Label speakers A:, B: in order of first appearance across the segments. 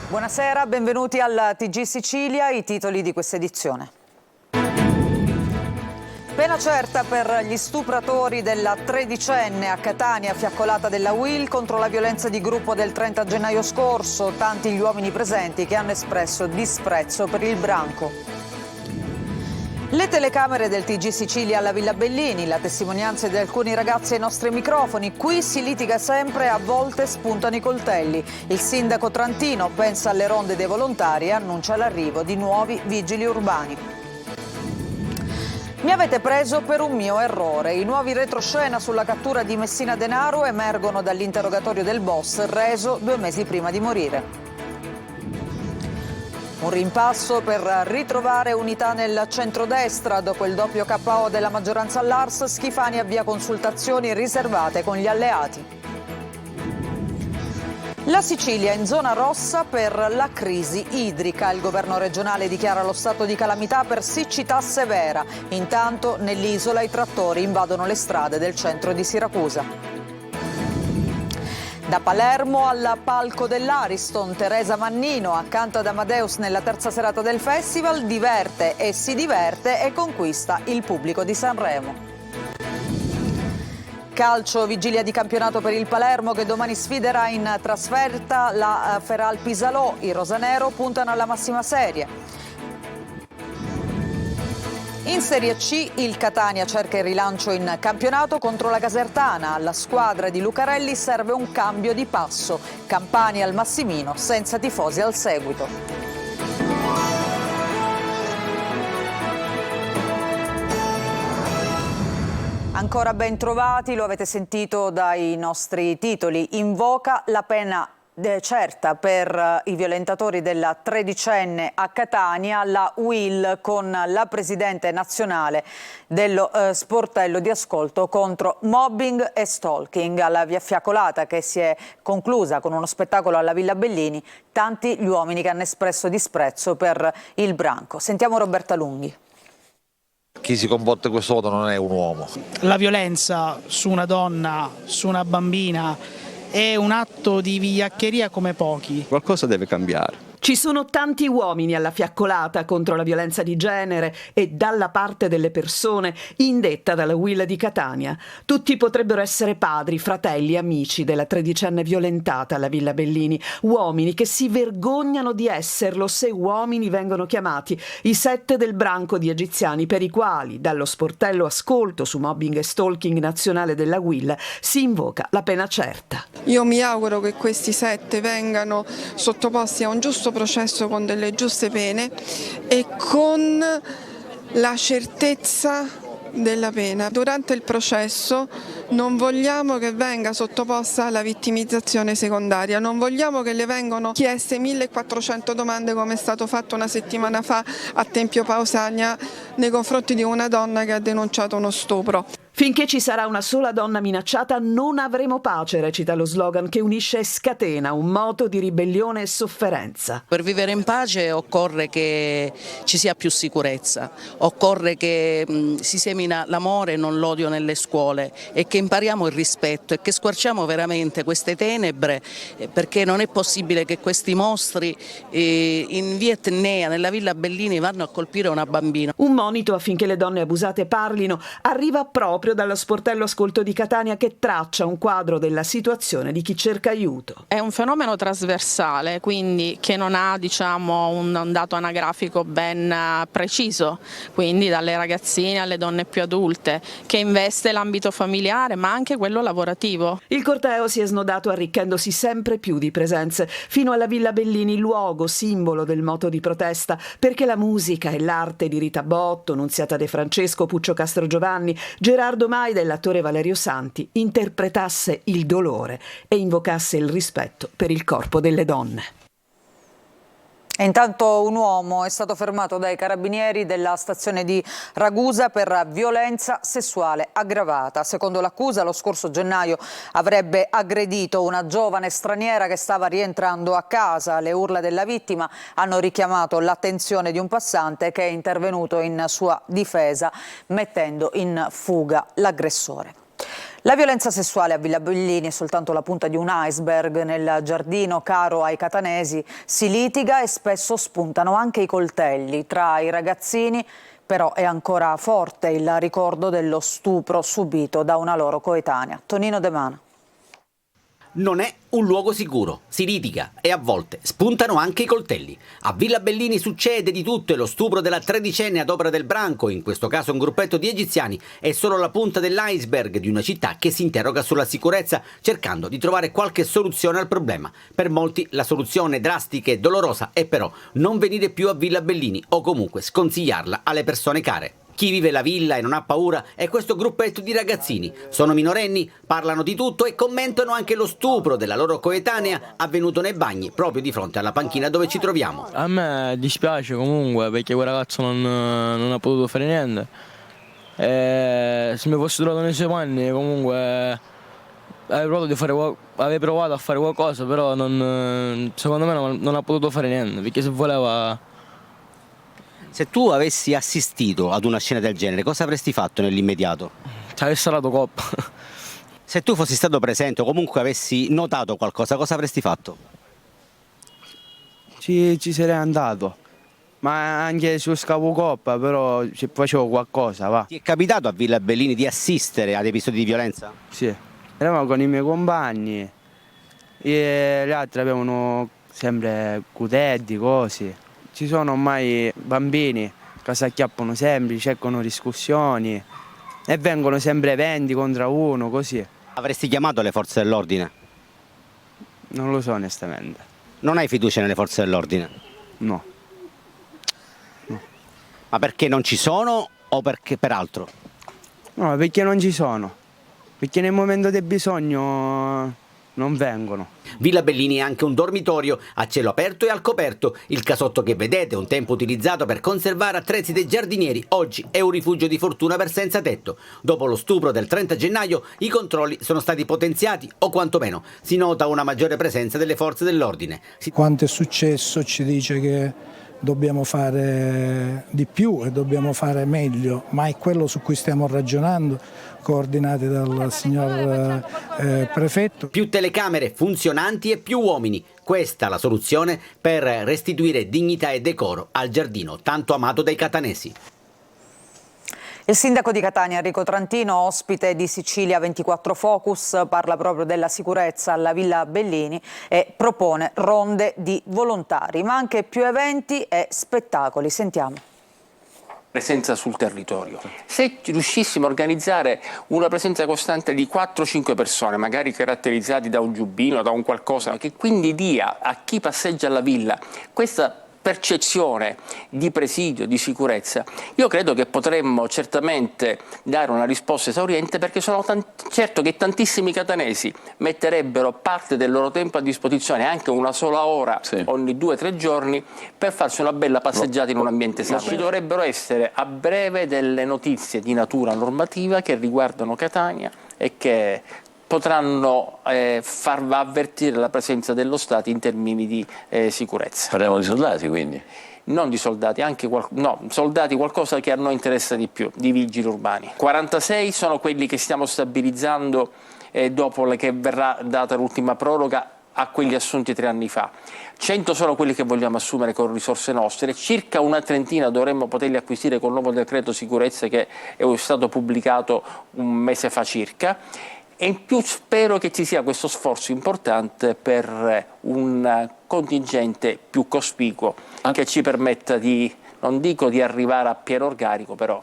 A: Buonasera, benvenuti al TG Sicilia, i titoli di questa edizione. Pena certa per gli stupratori della tredicenne a Catania, fiaccolata della UIL contro la violenza di gruppo del 30 gennaio scorso. Tanti gli uomini presenti che hanno espresso disprezzo per il branco. Le telecamere del TG Sicilia alla Villa Bellini, la testimonianza di alcuni ragazzi ai nostri microfoni. Qui si litiga sempre, a volte spuntano i coltelli. Il sindaco trantino pensa alle ronde dei volontari e annuncia l'arrivo di nuovi vigili urbani. Mi avete preso per un mio errore. I nuovi retroscena sulla cattura di Messina Denaro emergono dall'interrogatorio del boss reso 2 mesi prima di morire. Un rimpasso per ritrovare unità nel centrodestra. Dopo il doppio KO della maggioranza all'Ars, Schifani avvia consultazioni riservate con gli alleati. La Sicilia in zona rossa per la crisi idrica. Il governo regionale dichiara lo stato di calamità per siccità severa. Intanto nell'isola i trattori invadono le strade del centro di Siracusa. Da Palermo al palco dell'Ariston, Teresa Mannino, accanto ad Amadeus nella terza serata del festival, diverte e si diverte e conquista il pubblico di Sanremo. Calcio, vigilia di campionato per il Palermo che domani sfiderà in trasferta la Feral Pisalò. I rosanero puntano alla massima serie. In Serie C il Catania cerca il rilancio in campionato contro la Casertana. Alla squadra di Lucarelli serve un cambio di passo. Campania al Massimino senza tifosi al seguito. Ancora ben trovati, lo avete sentito dai nostri titoli. Invoca la pena certa per i violentatori della tredicenne a Catania, la UIL con la presidente nazionale dello sportello di ascolto contro mobbing e stalking. Alla via fiaccolata che si è conclusa con uno spettacolo alla Villa Bellini, tanti gli uomini che hanno espresso disprezzo per il branco. Sentiamo Roberta Lunghi.
B: Chi si comporta in questo modo non è un uomo.
C: La violenza su una donna, su una bambina, è un atto di vigliaccheria come pochi.
D: Qualcosa deve cambiare.
E: Ci sono tanti uomini alla fiaccolata contro la violenza di genere e dalla parte delle persone indetta dalla UIL di Catania. Tutti potrebbero essere padri, fratelli, amici della tredicenne violentata alla Villa Bellini. Uomini che si vergognano di esserlo se uomini vengono chiamati. I 7 del branco di egiziani per i quali, dallo sportello ascolto su mobbing e stalking nazionale della UIL, si invoca la pena certa.
F: Io mi auguro che questi 7 vengano sottoposti a un giusto processo con delle giuste pene e con la certezza della pena. Durante il processo non vogliamo che venga sottoposta alla vittimizzazione secondaria, non vogliamo che le vengano chieste 1400 domande come è stato fatto una settimana fa a Tempio Pausania nei confronti di una donna che ha denunciato uno stupro.
E: Finché ci sarà una sola donna minacciata non avremo pace, recita lo slogan che unisce e scatena un moto di ribellione e sofferenza.
G: Per vivere in pace occorre che ci sia più sicurezza, occorre che si semina l'amore e non l'odio nelle scuole e che impariamo il rispetto e che squarciamo veramente queste tenebre, perché non è possibile che questi mostri in via Etnea, nella Villa Bellini, vanno a colpire una bambina.
E: Un monito affinché le donne abusate parlino arriva proprio dallo sportello ascolto di Catania che traccia un quadro della situazione di chi cerca aiuto.
H: È un fenomeno trasversale, quindi che non ha un dato anagrafico ben preciso, quindi dalle ragazzine alle donne più adulte, che investe l'ambito familiare ma anche quello lavorativo.
E: Il corteo si è snodato arricchendosi sempre più di presenze, fino alla Villa Bellini, luogo simbolo del moto di protesta, perché la musica e l'arte di Rita Botto, Nunziata De Francesco, Puccio Castrogiovanni, Gerardo Maida e l'attore Valerio Santi interpretasse il dolore e invocasse il rispetto per il corpo delle donne.
A: E intanto un uomo è stato fermato dai carabinieri della stazione di Ragusa per violenza sessuale aggravata. Secondo l'accusa, lo scorso gennaio avrebbe aggredito una giovane straniera che stava rientrando a casa. Le urla della vittima hanno richiamato l'attenzione di un passante che è intervenuto in sua difesa, mettendo in fuga l'aggressore. La violenza sessuale a Villa Bellini è soltanto la punta di un iceberg. Nel giardino caro ai catanesi si litiga e spesso spuntano anche i coltelli. Tra i ragazzini però è ancora forte il ricordo dello stupro subito da una loro coetanea. Tonino De Mano.
D: Non è un luogo sicuro, si litiga e a volte spuntano anche i coltelli. A Villa Bellini succede di tutto e lo stupro della tredicenne ad opera del branco, in questo caso un gruppetto di egiziani, è solo la punta dell'iceberg di una città che si interroga sulla sicurezza cercando di trovare qualche soluzione al problema. Per molti la soluzione drastica e dolorosa è però non venire più a Villa Bellini o comunque sconsigliarla alle persone care. Chi vive la villa e non ha paura è questo gruppetto di ragazzini. Sono minorenni, parlano di tutto e commentano anche lo stupro della loro coetanea avvenuto nei bagni proprio di fronte alla panchina dove ci troviamo.
I: A me dispiace comunque perché quel ragazzo non ha potuto fare niente. Se mi fossi trovato nei suoi panni comunque avrei provato a fare qualcosa, però secondo me non ha potuto fare niente perché se voleva...
D: Se tu avessi assistito ad una scena del genere, cosa avresti fatto nell'immediato?
I: Ci avessi dato coppa.
D: Se tu fossi stato presente o comunque avessi notato qualcosa, cosa avresti fatto?
J: Ci sarei andato, ma anche su Scavocoppa, però facevo qualcosa, va.
D: Ti è capitato a Villa Bellini di assistere ad episodi di violenza?
J: Sì, eravamo con i miei compagni e gli altri avevano sempre cutetti, cose. Ci sono ormai bambini che si acchiappano sempre, cercano discussioni e vengono sempre eventi contro uno, così.
D: Avresti chiamato le forze dell'ordine?
J: Non lo so onestamente.
D: Non hai fiducia nelle forze dell'ordine?
J: No.
D: Ma perché non ci sono o perché per altro?
J: No, perché non ci sono. Perché nel momento del bisogno non vengono.
D: Villa Bellini è anche un dormitorio a cielo aperto e al coperto. Il casotto che vedete, un tempo utilizzato per conservare attrezzi dei giardinieri, oggi è un rifugio di fortuna per senza tetto. Dopo lo stupro del 30 gennaio i controlli sono stati potenziati o quantomeno si nota una maggiore presenza delle forze dell'ordine.
K: Quanto è successo ci dice che dobbiamo fare di più e dobbiamo fare meglio, ma è quello su cui stiamo ragionando, coordinati dal signor prefetto.
D: Più telecamere funzionanti e più uomini. Questa la soluzione per restituire dignità e decoro al giardino tanto amato dai catanesi.
A: Il sindaco di Catania, Enrico Trantino, ospite di Sicilia 24 Focus, parla proprio della sicurezza alla Villa Bellini e propone ronde di volontari, ma anche più eventi e spettacoli. Sentiamo.
L: Presenza sul territorio. Se riuscissimo a organizzare una presenza costante di 4-5 persone, magari caratterizzati da un giubbino, da un qualcosa, che quindi dia a chi passeggia alla villa questa percezione di presidio, di sicurezza, io credo che potremmo certamente dare una risposta esauriente, perché sono certo che tantissimi catanesi metterebbero parte del loro tempo a disposizione, anche una sola ora ogni 2-3 giorni, per farsi una bella passeggiata in un ambiente sano. Ci dovrebbero essere a breve delle notizie di natura normativa che riguardano Catania e che potranno far avvertire la presenza dello Stato in termini di sicurezza.
M: Parliamo di soldati quindi?
L: Non di soldati, anche soldati qualcosa che a noi interessa di più, di vigili urbani. 46 sono quelli che stiamo stabilizzando dopo che verrà data l'ultima proroga a quelli assunti 3 anni fa. 100 sono quelli che vogliamo assumere con risorse nostre, circa una trentina dovremmo poterli acquisire con il nuovo decreto sicurezza che è stato pubblicato un mese fa circa. E in più spero che ci sia questo sforzo importante per un contingente più cospicuo che ci permetta di, non dico di arrivare a pieno organico, però.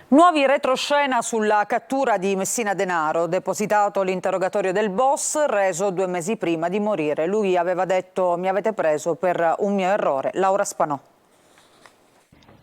A: Nuovi retroscena sulla cattura di Messina Denaro. Depositato l'interrogatorio del boss, reso 2 mesi prima di morire. Lui aveva detto: mi avete preso per un mio errore. Laura Spanò.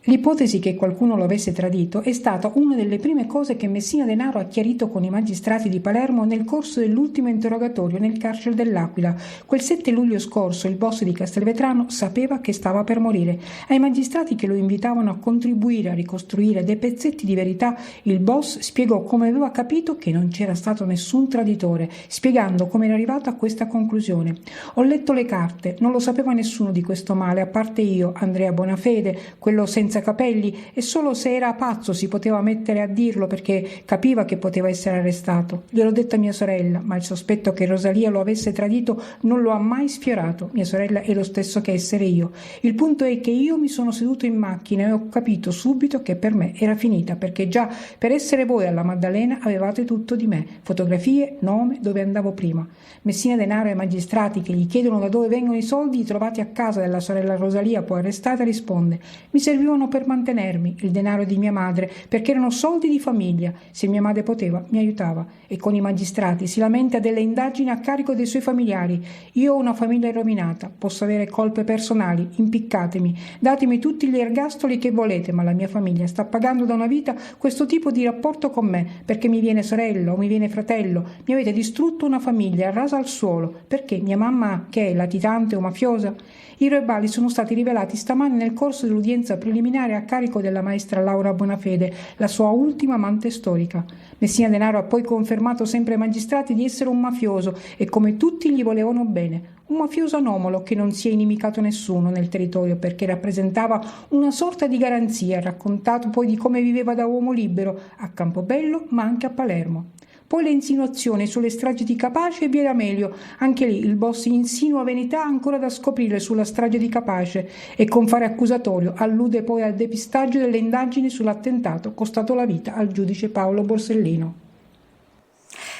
N: L'ipotesi che qualcuno lo avesse tradito è stata una delle prime cose che Messina Denaro ha chiarito con i magistrati di Palermo nel corso dell'ultimo interrogatorio nel carcere dell'Aquila. Quel 7 luglio scorso il boss di Castelvetrano sapeva che stava per morire. Ai magistrati che lo invitavano a contribuire a ricostruire dei pezzetti di verità, il boss spiegò come aveva capito che non c'era stato nessun traditore, spiegando come era arrivato a questa conclusione. Ho letto le carte, non lo sapeva nessuno di questo male, a parte io, Andrea Bonafede, quello senza senza capelli e solo se era pazzo si poteva mettere a dirlo perché capiva che poteva essere arrestato. Gliel'ho detto a mia sorella, ma il sospetto che Rosalia lo avesse tradito non lo ha mai sfiorato. Mia sorella è lo stesso che essere io. Il punto è che io mi sono seduto in macchina e ho capito subito che per me era finita, perché già per essere voi alla Maddalena avevate tutto di me, fotografie, nome, dove andavo prima. Messina Denaro ai magistrati che gli chiedono da dove vengono i soldi trovati a casa della sorella Rosalia poi arrestata risponde: mi servivano per mantenermi, il denaro di mia madre, perché erano soldi di famiglia, se mia madre poteva mi aiutava. E con i magistrati si lamenta delle indagini a carico dei suoi familiari. Io ho una famiglia rovinata, posso avere colpe personali, impiccatemi, datemi tutti gli ergastoli che volete, ma la mia famiglia sta pagando da una vita questo tipo di rapporto con me, perché mi viene sorella o mi viene fratello. Mi avete distrutto una famiglia rasa al suolo, perché mia mamma, che è latitante o mafiosa? I verbali sono stati rivelati stamani nel corso dell'udienza preliminare a carico della maestra Laura Bonafede, la sua ultima amante storica. Messina Denaro ha poi confermato sempre ai magistrati di essere un mafioso e come tutti gli volevano bene. Un mafioso anomalo che non si è inimicato nessuno nel territorio perché rappresentava una sorta di garanzia, raccontato poi di come viveva da uomo libero a Campobello ma anche a Palermo. Poi le insinuazioni sulle stragi di Capace e Via D'Amelio, anche lì il boss insinua verità ancora da scoprire sulla strage di Capace e con fare accusatorio allude poi al depistaggio delle indagini sull'attentato costato la vita al giudice Paolo Borsellino.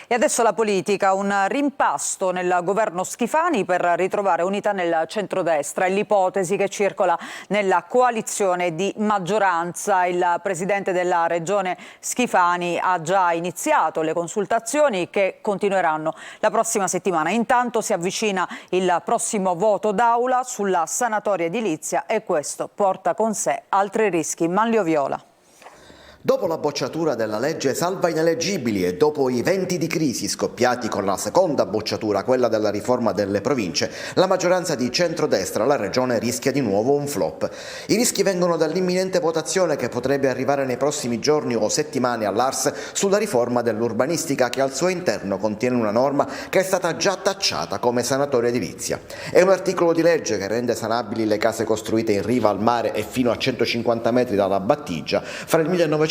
A: E adesso la politica, un rimpasto nel governo Schifani per ritrovare unità nel centrodestra. È l'ipotesi che circola nella coalizione di maggioranza. Il presidente della regione Schifani ha già iniziato le consultazioni che continueranno la prossima settimana. Intanto si avvicina il prossimo voto d'aula sulla sanatoria edilizia e questo porta con sé altri rischi. Manlio Viola.
M: Dopo la bocciatura della legge salva ineleggibili e dopo i venti di crisi scoppiati con la seconda bocciatura, quella della riforma delle province, la maggioranza di centrodestra alla regione rischia di nuovo un flop. I rischi vengono dall'imminente votazione che potrebbe arrivare nei prossimi giorni o settimane all'Ars sulla riforma dell'urbanistica che al suo interno contiene una norma che è stata già tacciata come sanatoria edilizia. È un articolo di legge che rende sanabili le case costruite in riva al mare e fino a 150 metri dalla battigia fra il 1977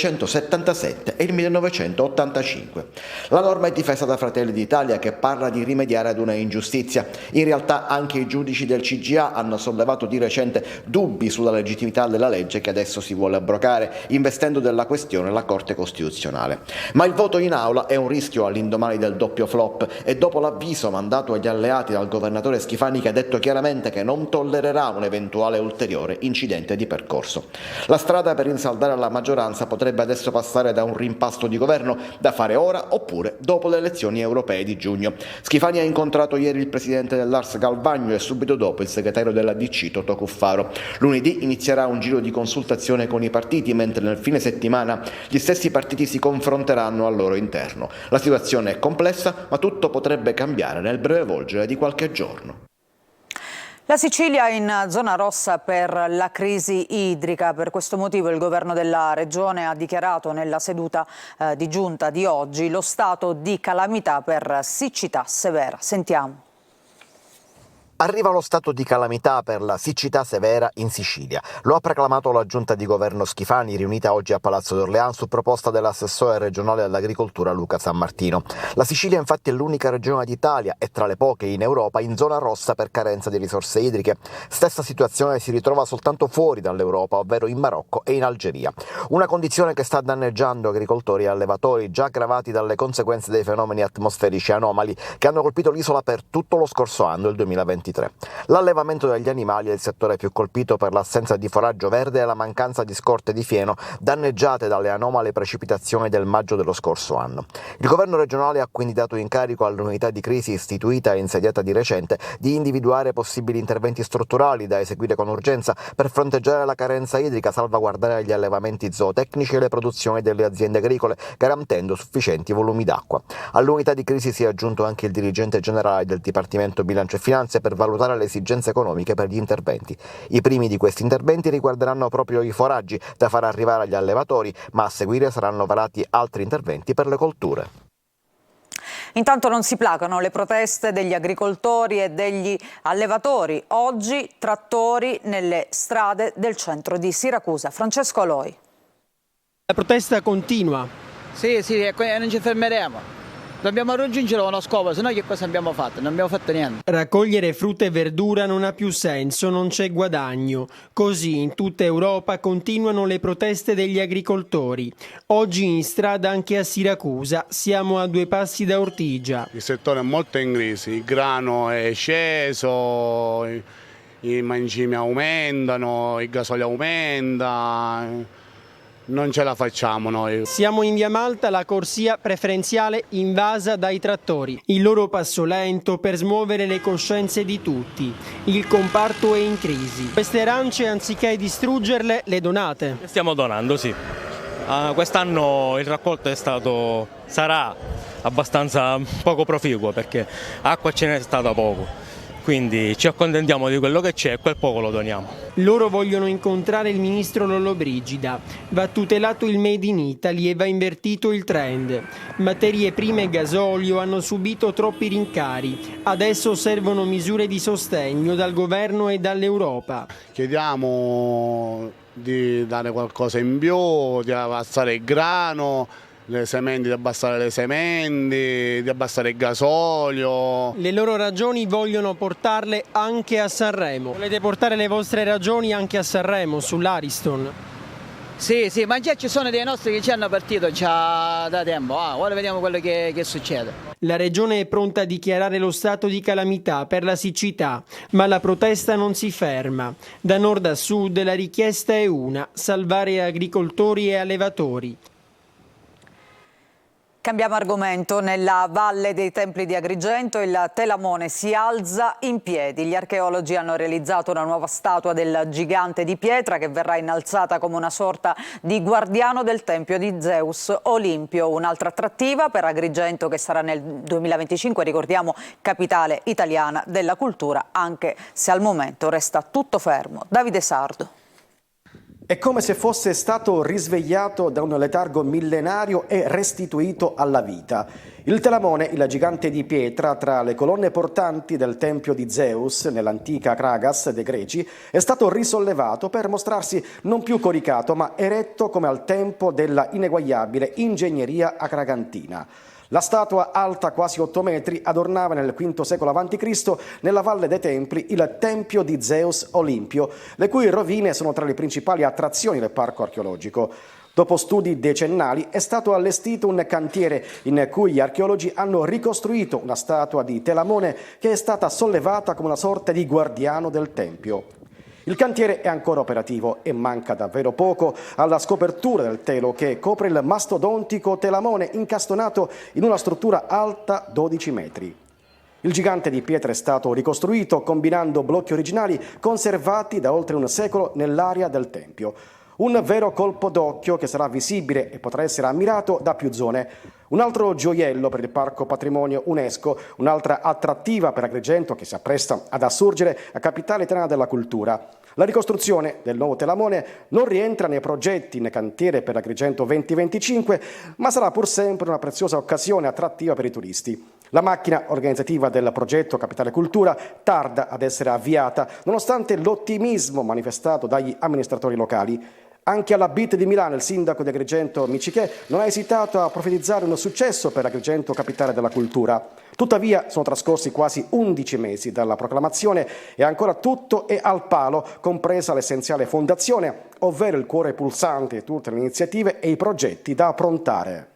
M: e il 1985. La norma è difesa da Fratelli d'Italia che parla di rimediare ad una ingiustizia. In realtà anche i giudici del CGA hanno sollevato di recente dubbi sulla legittimità della legge che adesso si vuole abrogare, investendo della questione la Corte Costituzionale. Ma il voto in aula è un rischio all'indomani del doppio flop e dopo l'avviso mandato agli alleati dal governatore Schifani che ha detto chiaramente che non tollererà un eventuale ulteriore incidente di percorso. La strada per rinsaldare la maggioranza potrebbe adesso passare da un rimpasto di governo da fare ora oppure dopo le elezioni europee di giugno. Schifani ha incontrato ieri il presidente dell'Ars Galvagno e subito dopo il segretario della DC Totò Cuffaro. Lunedì inizierà un giro di consultazione con i partiti, mentre nel fine settimana gli stessi partiti si confronteranno al loro interno. La situazione è complessa, ma tutto potrebbe cambiare nel breve volgere di qualche giorno.
A: La Sicilia è in zona rossa per la crisi idrica. Per questo motivo il governo della regione ha dichiarato nella seduta di giunta di oggi lo stato di calamità per siccità severa. Sentiamo.
M: Arriva lo stato di calamità per la siccità severa in Sicilia. Lo ha proclamato la giunta di governo Schifani riunita oggi a Palazzo d'Orléans su proposta dell'assessore regionale all'agricoltura Luca Sammartino. La Sicilia infatti è l'unica regione d'Italia e tra le poche in Europa in zona rossa per carenza di risorse idriche. Stessa situazione si ritrova soltanto fuori dall'Europa, ovvero in Marocco e in Algeria. Una condizione che sta danneggiando agricoltori e allevatori già aggravati dalle conseguenze dei fenomeni atmosferici anomali che hanno colpito l'isola per tutto lo scorso anno, il 2023. L'allevamento degli animali è il settore più colpito per l'assenza di foraggio verde e la mancanza di scorte di fieno danneggiate dalle anomale precipitazioni del maggio dello scorso anno. Il governo regionale ha quindi dato incarico all'unità di crisi istituita e insediata di recente di individuare possibili interventi strutturali da eseguire con urgenza per fronteggiare la carenza idrica, salvaguardare gli allevamenti zootecnici e le produzioni delle aziende agricole, garantendo sufficienti volumi d'acqua. All'unità di crisi si è aggiunto anche il dirigente generale del Dipartimento Bilancio e Finanze per valutare le esigenze economiche per gli interventi. I primi di questi interventi riguarderanno proprio i foraggi da far arrivare agli allevatori, ma a seguire saranno varati altri interventi per le colture.
A: Intanto non si placano le proteste degli agricoltori e degli allevatori. Oggi trattori nelle strade del centro di Siracusa. Francesco Aloi.
O: La protesta continua.
P: Sì, non ci fermeremo. Dobbiamo raggiungere uno scopo, se no che cosa abbiamo fatto? Non abbiamo fatto niente.
O: Raccogliere frutta e verdura non ha più senso, non c'è guadagno. Così in tutta Europa continuano le proteste degli agricoltori. Oggi in strada anche a Siracusa, siamo a 2 passi da Ortigia.
Q: Il settore è molto in crisi, il grano è sceso, i mangimi aumentano, il gasolio aumenta. Non ce la facciamo noi.
O: Siamo in via Malta, la corsia preferenziale invasa dai trattori. Il loro passo lento per smuovere le coscienze di tutti. Il comparto è in crisi. Queste arance, anziché distruggerle, le donate.
R: Le stiamo donando, sì. Quest'anno il raccolto sarà abbastanza poco proficuo perché acqua ce n'è stata poco. Quindi ci accontentiamo di quello che c'è e quel poco lo doniamo.
O: Loro vogliono incontrare il ministro Lollobrigida. Va tutelato il Made in Italy e va invertito il trend. Materie prime e gasolio hanno subito troppi rincari. Adesso servono misure di sostegno dal governo e dall'Europa.
Q: Chiediamo di dare qualcosa in più, di abbassare il grano, le sementi, di abbassare le sementi, di abbassare il gasolio.
O: Le loro ragioni vogliono portarle anche a Sanremo. Volete portare le vostre ragioni anche a Sanremo, sull'Ariston?
P: Sì, ma già ci sono dei nostri che ci hanno partito già da tempo. Ora vediamo quello che succede.
O: La regione è pronta a dichiarare lo stato di calamità per la siccità, ma la protesta non si ferma. Da nord a sud la richiesta è una: salvare agricoltori e allevatori.
A: Cambiamo argomento. Nella Valle dei Templi di Agrigento il Telamone si alza in piedi. Gli archeologi hanno realizzato una nuova statua del gigante di pietra che verrà innalzata come una sorta di guardiano del tempio di Zeus Olimpio. Un'altra attrattiva per Agrigento che sarà nel 2025, ricordiamo, capitale italiana della cultura, anche se al momento resta tutto fermo. Davide Sardo.
S: È come se fosse stato risvegliato da un letargo millenario e restituito alla vita. Il Telamone, il gigante di pietra tra le colonne portanti del tempio di Zeus, nell'antica Kragas dei Greci, è stato risollevato per mostrarsi non più coricato, ma eretto come al tempo della ineguagliabile ingegneria akragantina. La statua, alta quasi 8 metri, adornava nel V secolo a.C. nella Valle dei Templi il tempio di Zeus Olimpio, le cui rovine sono tra le principali attrazioni del parco archeologico. Dopo studi decennali è stato allestito un cantiere in cui gli archeologi hanno ricostruito una statua di Telamone che è stata sollevata come una sorta di guardiano del tempio. Il cantiere è ancora operativo e manca davvero poco alla scopertura del telo che copre il mastodontico Telamone incastonato in una struttura alta 12 metri. Il gigante di pietra è stato ricostruito combinando blocchi originali conservati da oltre un secolo nell'area del tempio. Un vero colpo d'occhio che sarà visibile e potrà essere ammirato da più zone. Un altro gioiello per il Parco Patrimonio UNESCO, un'altra attrattiva per Agrigento che si appresta ad assurgere a capitale italiana della cultura. La ricostruzione del nuovo Telamone non rientra nei progetti in cantiere per Agrigento 2025, ma sarà pur sempre una preziosa occasione attrattiva per i turisti. La macchina organizzativa del progetto Capitale Cultura tarda ad essere avviata, nonostante l'ottimismo manifestato dagli amministratori locali. Anche alla BIT di Milano il sindaco di Agrigento Miccichè non ha esitato a profetizzare un successo per Agrigento Capitale della Cultura. Tuttavia sono trascorsi quasi 11 mesi dalla proclamazione e ancora tutto è al palo, compresa l'essenziale fondazione, ovvero il cuore pulsante di tutte le iniziative e i progetti da approntare.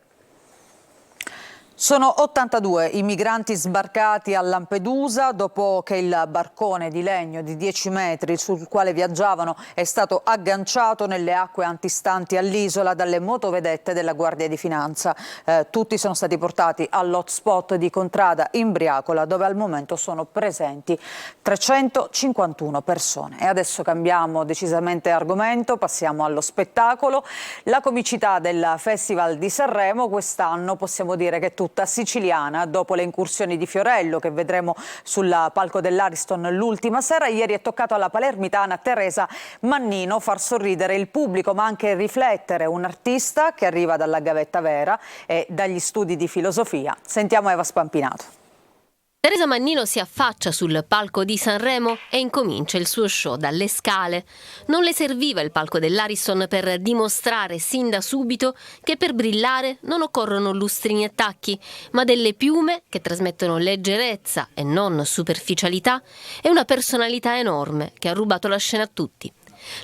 A: Sono 82 i migranti sbarcati a Lampedusa dopo che il barcone di legno di 10 metri sul quale viaggiavano è stato agganciato nelle acque antistanti all'isola dalle motovedette della Guardia di Finanza. Tutti sono stati portati all'hotspot di Contrada in Briacola, dove al momento sono presenti 351 persone. E adesso cambiamo decisamente argomento, passiamo allo spettacolo. La comicità del Festival di Sanremo quest'anno possiamo dire che tutta siciliana. Dopo le incursioni di Fiorello, che vedremo sul palco dell'Ariston l'ultima sera, ieri è toccato alla palermitana Teresa Mannino far sorridere il pubblico, ma anche riflettere. Un artista che arriva dalla gavetta vera e dagli studi di filosofia. Sentiamo Eva Spampinato.
T: Teresa Mannino si affaccia sul palco di Sanremo e incomincia il suo show dalle scale. Non le serviva il palco dell'Ariston per dimostrare sin da subito che per brillare non occorrono lustrini e tacchi, ma delle piume che trasmettono leggerezza e non superficialità e una personalità enorme che ha rubato la scena a tutti.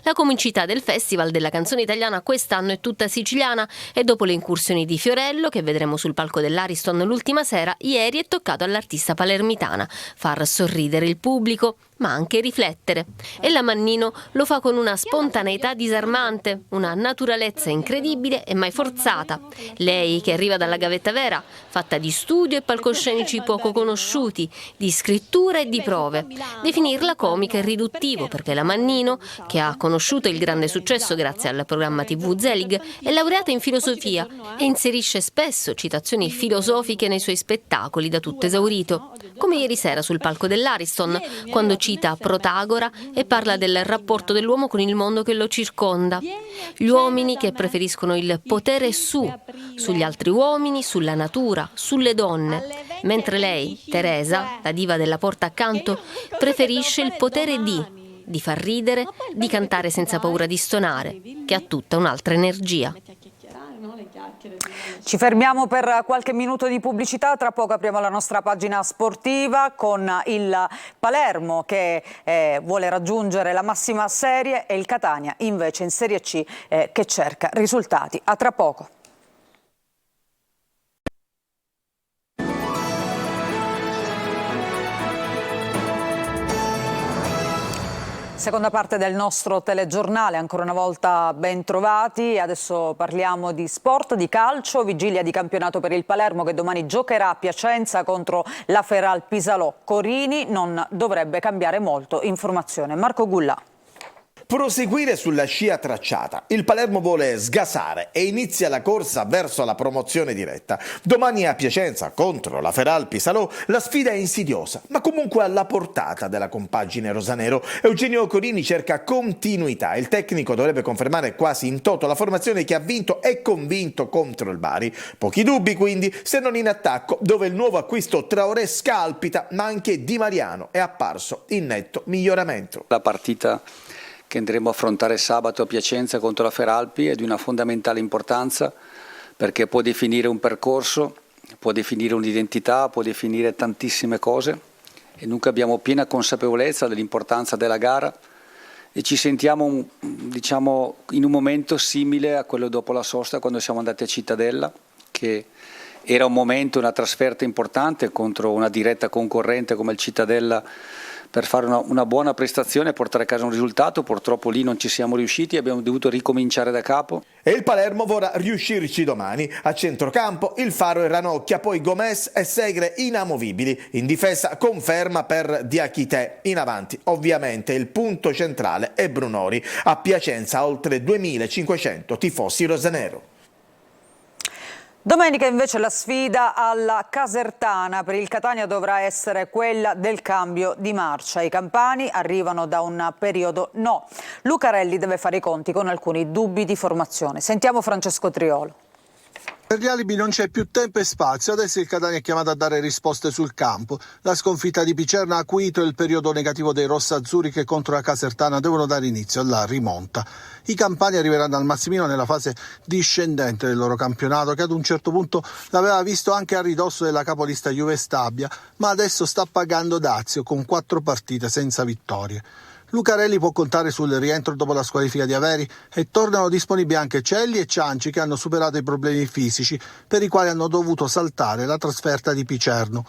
T: La comicità del Festival della canzone italiana quest'anno è tutta siciliana e dopo le incursioni di Fiorello, che vedremo sul palco dell'Ariston l'ultima sera, ieri è toccato all'artista palermitana far sorridere il pubblico, ma anche riflettere. E la Mannino lo fa con una spontaneità disarmante, una naturalezza incredibile e mai forzata. Lei, che arriva dalla gavetta vera, fatta di studio e palcoscenici poco conosciuti, di scrittura e di prove. Definirla comica è riduttivo, perché la Mannino, che ha conosciuto il grande successo grazie al programma TV Zelig, è laureata in filosofia e inserisce spesso citazioni filosofiche nei suoi spettacoli da tutto esaurito, come ieri sera sul palco dell'Ariston, quando cita Protagora e parla del rapporto dell'uomo con il mondo che lo circonda. Gli uomini che preferiscono il potere sugli altri uomini, sulla natura, sulle donne, mentre lei, Teresa, la diva della porta accanto, preferisce il potere di far ridere, di cantare senza paura di stonare, che ha tutta un'altra energia.
A: Ci fermiamo per qualche minuto di pubblicità, tra poco apriamo la nostra pagina sportiva con il Palermo che vuole raggiungere la massima serie e il Catania invece in Serie C che cerca risultati. A tra poco. Seconda parte del nostro telegiornale, ancora una volta ben trovati. Adesso parliamo di sport, di calcio, vigilia di campionato per il Palermo che domani giocherà a Piacenza contro la Feral Pisalò. Corini non dovrebbe cambiare molto. Informazione Marco Gullà.
U: Proseguire sulla scia tracciata. Il Palermo vuole sgasare e inizia la corsa verso la promozione diretta. Domani a Piacenza contro la Feral Pisalò la sfida è insidiosa, ma comunque alla portata della compagine rosanero. Eugenio Corini cerca continuità. Il tecnico dovrebbe confermare quasi in toto la formazione che ha vinto e convinto contro il Bari. Pochi dubbi quindi, se non in attacco, dove il nuovo acquisto Traoré scalpita, ma anche Di Mariano è apparso in netto miglioramento.
V: La partita che andremo a affrontare sabato a Piacenza contro la Feralpi è di una fondamentale importanza, perché può definire un percorso, può definire un'identità, può definire tantissime cose e noi abbiamo piena consapevolezza dell'importanza della gara e ci sentiamo in un momento simile a quello dopo la sosta, quando siamo andati a Cittadella, che era un momento, una trasferta importante contro una diretta concorrente come il Cittadella, per fare una buona prestazione e portare a casa un risultato. Purtroppo lì non ci siamo riusciti, abbiamo dovuto ricominciare da capo.
U: E il Palermo vorrà riuscirci domani. A centrocampo il Faro e Ranocchia, poi Gomez e Segre inamovibili. In difesa conferma per Diachité. In avanti ovviamente il punto centrale è Brunori. A Piacenza oltre 2500 tifosi rosanero.
A: Domenica invece la sfida alla Casertana per il Catania dovrà essere quella del cambio di marcia. I campani arrivano da un periodo no. Lucarelli deve fare i conti con alcuni dubbi di formazione. Sentiamo Francesco Triolo.
W: Per gli alibi non c'è più tempo e spazio, adesso il Catania è chiamato a dare risposte sul campo. La sconfitta di Picerno ha acuito il periodo negativo dei rossazzurri che contro la Casertana devono dare inizio alla rimonta. I campani arriveranno al Massimino nella fase discendente del loro campionato, che ad un certo punto l'aveva visto anche a ridosso della capolista Juve Stabia, ma adesso sta pagando dazio con 4 partite senza vittorie. Lucarelli può contare sul rientro dopo la squalifica di Averi e tornano disponibili anche Celli e Cianci, che hanno superato i problemi fisici per i quali hanno dovuto saltare la trasferta di Picerno.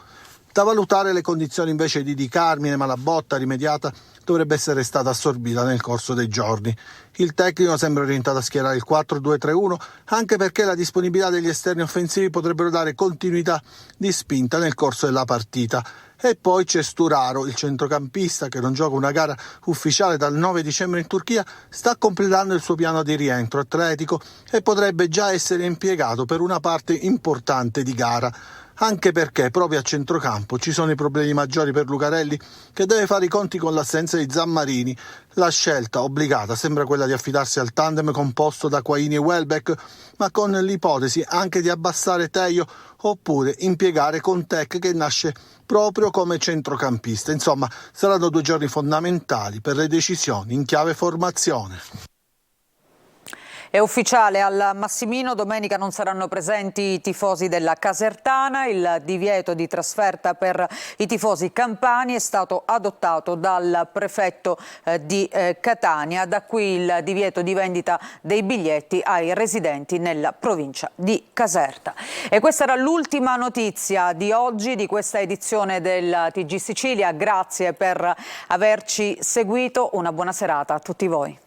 W: Da valutare le condizioni invece di Di Carmine, ma la botta rimediata dovrebbe essere stata assorbita nel corso dei giorni. Il tecnico sembra orientato a schierare il 4-2-3-1, anche perché la disponibilità degli esterni offensivi potrebbero dare continuità di spinta nel corso della partita. E poi c'è Sturaro, il centrocampista che non gioca una gara ufficiale dal 9 dicembre in Turchia, sta completando il suo piano di rientro atletico e potrebbe già essere impiegato per una parte importante di gara. Anche perché proprio a centrocampo ci sono i problemi maggiori per Lucarelli, che deve fare i conti con l'assenza di Zammarini. La scelta obbligata sembra quella di affidarsi al tandem composto da Quaini e Welbeck, ma con l'ipotesi anche di abbassare Tejo oppure impiegare Contec, che nasce proprio come centrocampista. Insomma, saranno 2 giorni fondamentali per le decisioni in chiave formazione.
A: È ufficiale, al Massimino domenica non saranno presenti i tifosi della Casertana. Il divieto di trasferta per i tifosi campani è stato adottato dal prefetto di Catania, da qui il divieto di vendita dei biglietti ai residenti nella provincia di Caserta. E questa era l'ultima notizia di oggi, di questa edizione del TG Sicilia. Grazie per averci seguito, una buona serata a tutti voi.